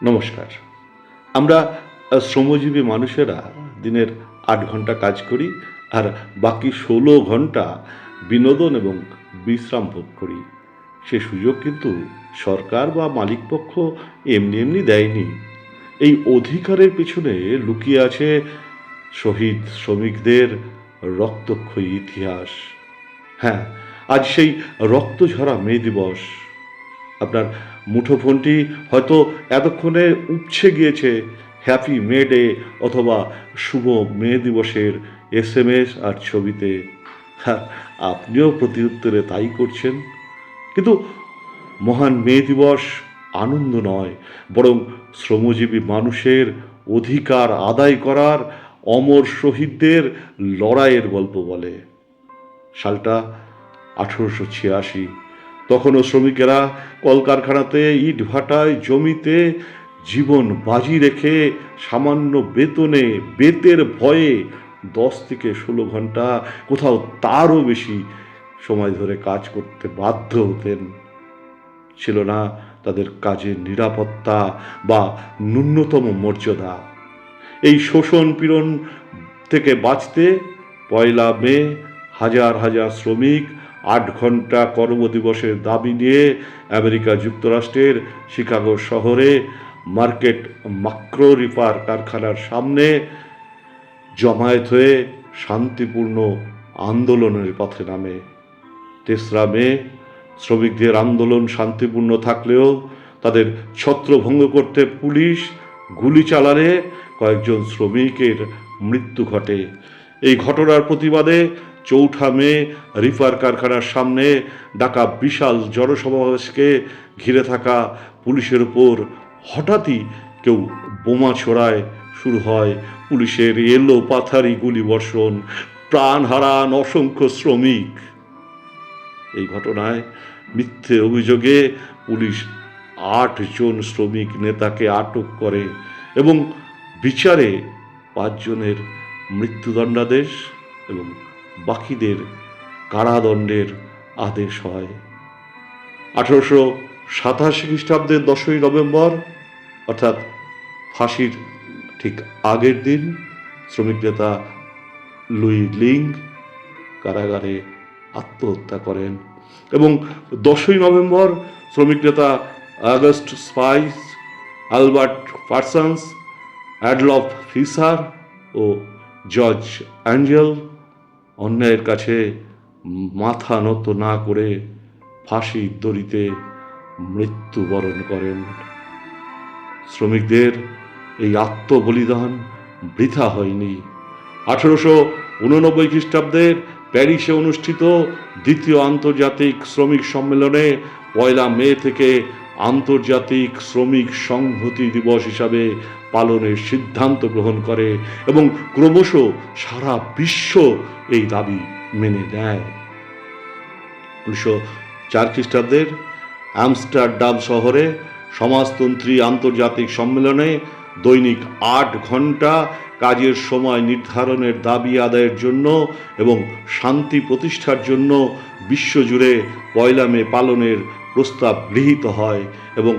নমস্কার। আমরা শ্রমজীবী মানুষেরা দিনের ৮ ঘন্টা কাজ করি আর বাকি ১৬ ঘন্টা বিনোদন এবং বিশ্রাম ভোগ করি। সে সুযোগ কিন্তু সরকার বা মালিকপক্ষ এমনি এমনি দেয়নি। এই অধিকারের পেছনে লুকিয়ে আছে শহীদ শ্রমিকদের রক্তক্ষয়ী ইতিহাস। হ্যাঁ, আজ সেই রক্তঝরা মে দিবস। আপনার মুঠোফোনটি হয়তো এতক্ষণে উপছে গিয়েছে হ্যাপি মে ডে অথবা শুভ মে দিবসের এসএমএস আর ছবিতে। হ্যাঁ, আপনিও প্রতিউত্তরে তাই করছেন। কিন্তু মহান মে দিবস আনন্দ নয়, বরং শ্রমজীবী মানুষের অধিকার আদায় করার অমর শহীদদের লড়াইয়ের গল্প বলে। সালটা 1886। তখনও শ্রমিকেরা কলকারখানাতে ইট ভাটায় জমিতে জীবন বাজি রেখে সামান্য বেতনে বেতের ভয়ে 10 থেকে 16 ঘন্টা, কোথাও তারও বেশি সময় ধরে কাজ করতে বাধ্য হতেন। ছিল না তাদের কাজের নিরাপত্তা বা ন্যূনতম মর্যাদা। এই শোষণ পীড়ন থেকে বাঁচতে 1 মে হাজার হাজার শ্রমিক 8 ঘন্টা কর্মদিবসের দাবি নিয়ে আমেরিকা যুক্তরাষ্ট্রের শিকাগো শহরে মার্কেট মাক্রো রিপার কারখানার সামনে জমায়েত হয়ে শান্তিপূর্ণ আন্দোলনের পথে নামে। 3রা মে শ্রমিকদের আন্দোলন শান্তিপূর্ণ থাকলেও তাদের ছত্রভঙ্গ করতে পুলিশ গুলি চালালে কয়েকজন শ্রমিকের মৃত্যু ঘটে। এই ঘটনার প্রতিবাদে 4 মে রিপার কারখানার সামনে ডাকা বিশাল জনসমাবেশকে ঘিরে থাকা পুলিশের উপর হঠাৎই কেউ বোমা ছোড়ায়। শুরু হয় পুলিশের এলো পাথারি গুলিবর্ষণ, প্রাণ হারান অসংখ্য শ্রমিক। এই ঘটনায় মিথ্যে অভিযোগে পুলিশ 8 জন শ্রমিক নেতাকে আটক করে এবং বিচারে 5 জনের মৃত্যুদণ্ডাদেশ এবং বাকিদের কারাদণ্ডের আদেশ হয়। 1887 খ্রিস্টাব্দের 10ই নভেম্বর, অর্থাৎ ফাঁসির ঠিক আগের দিন, শ্রমিক নেতা লুই লিং কারাগারে আত্মহত্যা করেন এবং 10ই নভেম্বর শ্রমিক নেতা August Spies, Albert Parsons, Adolph Fischer ও জর্জ অ্যাঞ্জেল অন্যায়ের কাছে মাথা নত না করে ফাঁসির দড়িতে মৃত্যুবরণ করেন। শ্রমিকদের এই আত্মবলিদান বৃথা হয়নি। 1889 খ্রিস্টাব্দের প্যারিসে অনুষ্ঠিত দ্বিতীয় আন্তর্জাতিক শ্রমিক সম্মেলনে 1 মে থেকে আন্তর্জাতিক শ্রমিক সংহতি দিবস হিসাবে পালনের সিদ্ধান্ত গ্রহণ করে এবং ক্রমশ সারা বিশ্ব এই দাবি মেনে নেয়। 1904 খ্রিস্টাব্দের আমস্টারডাম শহরে সমাজতন্ত্রী আন্তর্জাতিক সম্মেলনে দৈনিক 8 ঘন্টা কাজের সময় নির্ধারণের দাবি আদায়ের জন্য এবং শান্তি প্রতিষ্ঠার জন্য বিশ্বজুড়ে 1 মে পালনের প্রস্তাব গৃহীত হয় এবং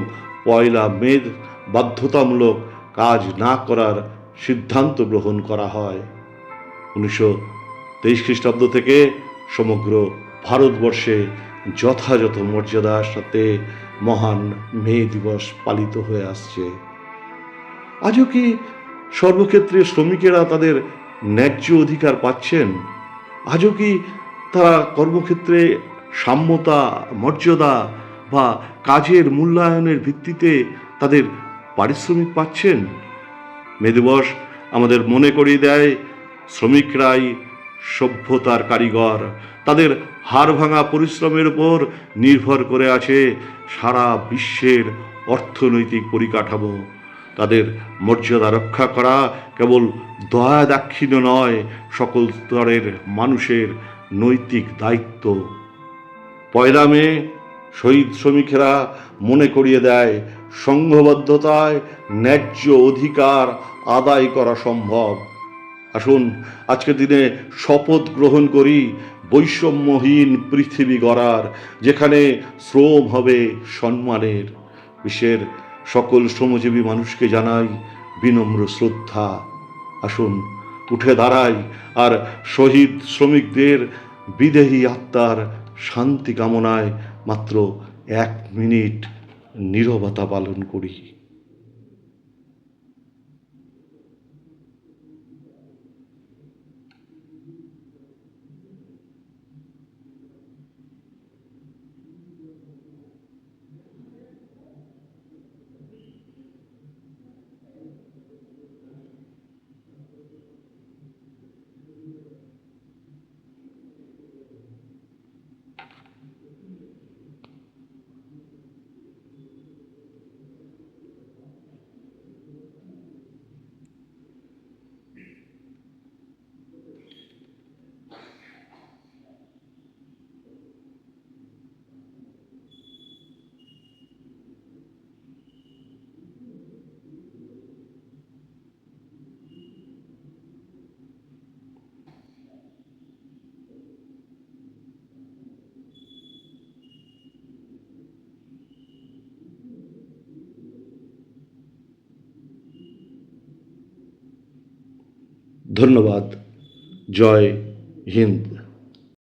1 মে বাধ্যতামূলক কাজ না করার সিদ্ধান্ত গ্রহণ করা হয়। 1923 খ্রিস্টাব্দ থেকে সমগ্র ভারতবর্ষে যথাযথ মর্যাদার সাথে মহান মে দিবস পালিত হয়ে আসছে। আজও কি সর্বক্ষেত্রে শ্রমিকেরা তাদের ন্যায্য অধিকার পাচ্ছেন? আজও কি তারা কর্মক্ষেত্রে সাম্যতা, মর্যাদা বা কাজের মূল্যায়নের ভিত্তিতে তাদের পারিশ্রমিক পাচ্ছেন? মে দিবস আমাদের মনে করিয়ে দেয় শ্রমিকরাই সভ্যতার কারিগর। তাদের হাড়ভাঙা পরিশ্রমের উপর নির্ভর করে আছে সারা বিশ্বের অর্থনৈতিক পরিকাঠামো। তাদের মর্যাদা রক্ষা করা কেবল দয়া দাক্ষিণ্য নয়, সকল স্তরের মানুষের নৈতিক দায়িত্ব। 1 মে শহীদ শ্রমিকেরা মনে করিয়ে দেয় সংঘবদ্ধতায় ন্যায্য অধিকার আদায় করা সম্ভব। আসুন আজকের দিনে শপথ গ্রহণ করি বৈষম্যহীন পৃথিবী গড়ার, যেখানে শ্রম হবে সম্মানের। বিশ্বের সকল শ্রমজীবী মানুষকে জানাই বিনম্র শ্রদ্ধা। আসুন উঠে দাঁড়াই আর শহীদ শ্রমিকদের বিদেহী আত্মার শান্তি কামনায় মাত্র 1 মিনিট নীরবতা পালন করি। ধন্যবাদ। জয় হিন্দ।